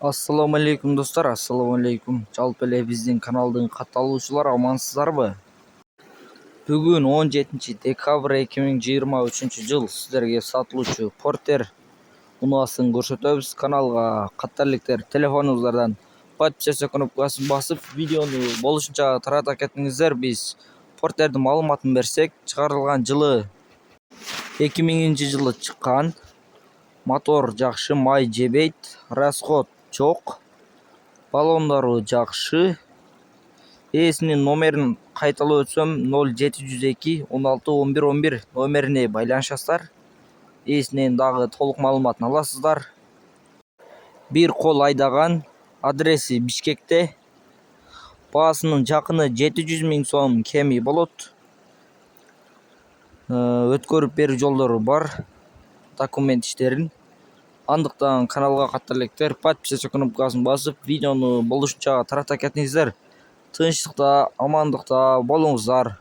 Assalamu alaikum dostlar, assalamu alaikum. Жалпы эле биздин каналдын катталуучулары амансыздарбы? Бүгүн 17 декабрь 2023 жыл сиздерге сатылуучу Porter унаасын көрсөтөбүз. Каналга каттарликтер телефонуңуздардан подписаться кнопкасын басып, видеону болушунча тарата кетиңиздер. Биз Porterдин маалыматын берсек, чыгарылган жылы 2000-жылы чыккан. Мотор жакшы, май жебейт, расход жок, баллондору жакшы. Ээсинин номерин кайталап өтсөм 0702 16 11 11 номерине байланышасыздар. Ээсинен дагы толук маалыматын аласыздар. Бир кол айдаган, адреси Бишкекте. Баасынын жакыны 700 000 сом кеми болот. Өткөрүп берүү жолдору бар, документ иштерин. Андыктан каналга каттарликтер подписаться кнопкасын басып, видеону болушунча тарата кетиңиздер. Тынчтыкта, амандыкта болуңуздар.